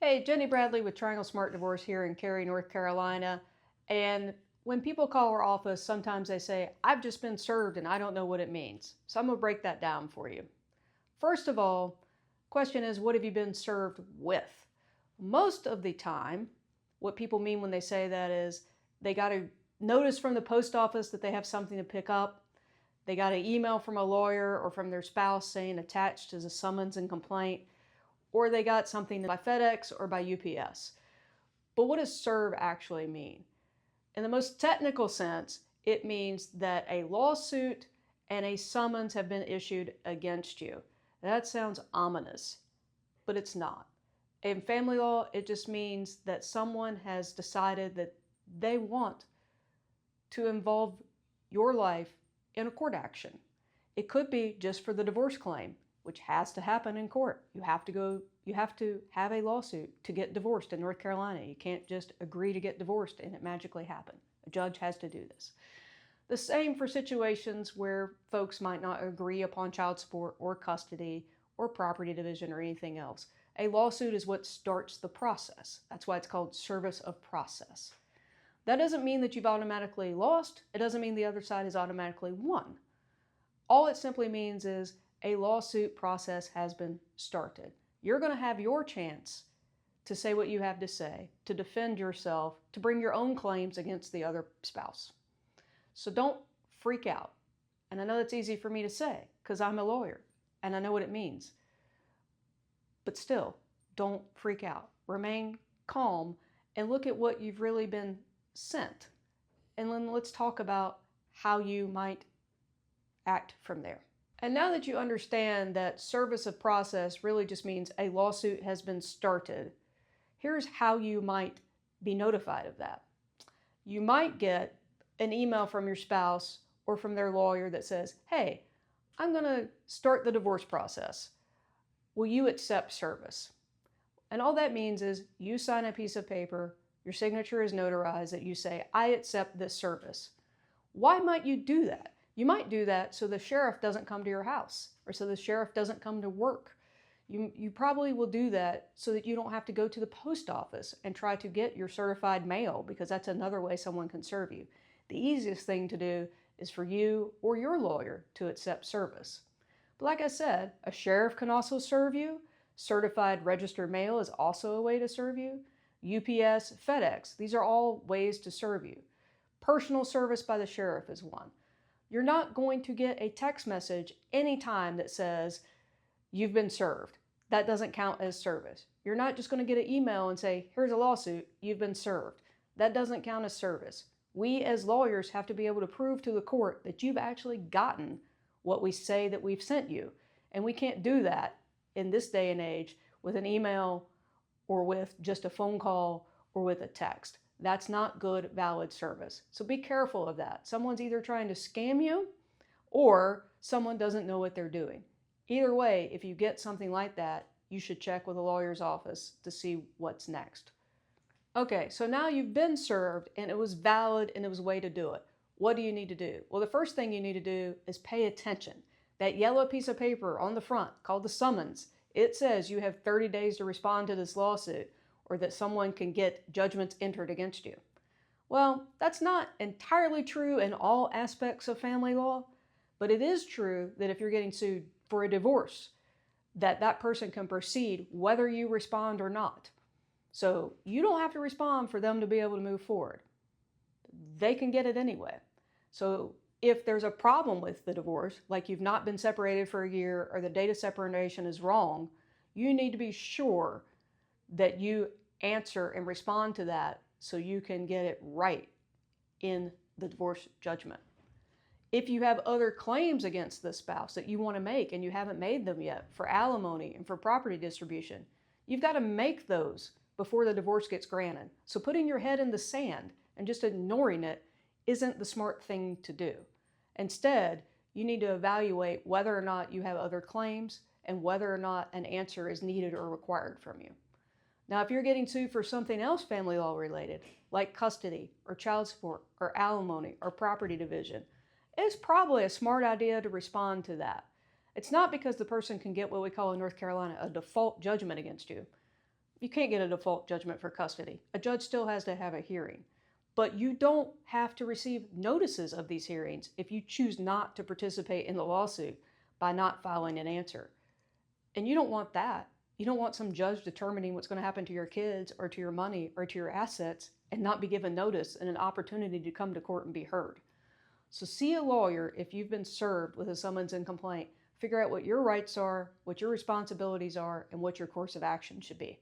Hey, Jenny Bradley with Triangle Smart Divorce here in Cary, North Carolina. And when people call our office, sometimes they say, I've just been served and I don't know what it means. So I'm going to break that down for you. First of all, question is, what have you been served with? Most of the time, what people mean when they say that is they got a notice from the post office that they have something to pick up. They got an email from a lawyer or from their spouse saying attached is a summons and complaint, or they got something by FedEx or by UPS. But what does serve actually mean? In the most technical sense, it means that a lawsuit and a summons have been issued against you. That sounds ominous, but it's not. In family law, it just means that someone has decided that they want to involve your life in a court action. It could be just for the divorce claim, which has to happen in court. You have to have a lawsuit to get divorced in North Carolina. You can't just agree to get divorced and it magically happen. A judge has to do this. The same for situations where folks might not agree upon child support or custody or property division or anything else. A lawsuit is what starts the process. That's why it's called service of process. That doesn't mean that you've automatically lost. It doesn't mean the other side has automatically won. All it simply means is a lawsuit process has been started. You're going to have your chance to say what you have to say, to defend yourself, to bring your own claims against the other spouse. So don't freak out. And I know that's easy for me to say because I'm a lawyer and I know what it means. But still, don't freak out. Remain calm and look at what you've really been sent. And then let's talk about how you might act from there. And now that you understand that service of process really just means a lawsuit has been started, here's how you might be notified of that. You might get an email from your spouse or from their lawyer that says, hey, I'm going to start the divorce process. Will you accept service? And all that means is you sign a piece of paper, your signature is notarized, that you say, I accept this service. Why might you do that? You might do that so the sheriff doesn't come to your house or so the sheriff doesn't come to work. You probably will do that so that you don't have to go to the post office and try to get your certified mail, because that's another way someone can serve you. The easiest thing to do is for you or your lawyer to accept service. But like I said, a sheriff can also serve you. Certified registered mail is also a way to serve you. UPS, FedEx, these are all ways to serve you. Personal service by the sheriff is one. You're not going to get a text message anytime that says you've been served. That doesn't count as service. You're not just going to get an email and say, here's a lawsuit, you've been served. That doesn't count as service. We as lawyers have to be able to prove to the court that you've actually gotten what we say that we've sent you. And we can't do that in this day and age with an email or with just a phone call or with a text. That's not good, valid service. So be careful of that. Someone's either trying to scam you or someone doesn't know what they're doing. Either way, if you get something like that, you should check with a lawyer's office to see what's next. Okay, so now you've been served and it was valid and it was a way to do it. What do you need to do? Well, the first thing you need to do is pay attention. That yellow piece of paper on the front called the summons, it says you have 30 days to respond to this lawsuit, or that someone can get judgments entered against you. Well, that's not entirely true in all aspects of family law, but it is true that if you're getting sued for a divorce, that person can proceed whether you respond or not. So you don't have to respond for them to be able to move forward. They can get it anyway. So if there's a problem with the divorce, like you've not been separated for a year or the date of separation is wrong, you need to be sure that you answer and respond to that so you can get it right in the divorce judgment. If you have other claims against the spouse that you want to make and you haven't made them yet for alimony and for property distribution, you've got to make those before the divorce gets granted. So putting your head in the sand and just ignoring it isn't the smart thing to do. Instead, you need to evaluate whether or not you have other claims and whether or not an answer is needed or required from you. Now, if you're getting sued for something else family law related, like custody or child support or alimony or property division, it's probably a smart idea to respond to that. It's not because the person can get what we call in North Carolina a default judgment against you. You can't get a default judgment for custody. A judge still has to have a hearing. But you don't have to receive notices of these hearings if you choose not to participate in the lawsuit by not filing an answer. And you don't want that. You don't want some judge determining what's going to happen to your kids or to your money or to your assets and not be given notice and an opportunity to come to court and be heard. So see a lawyer if you've been served with a summons and complaint. Figure out what your rights are, what your responsibilities are, and what your course of action should be.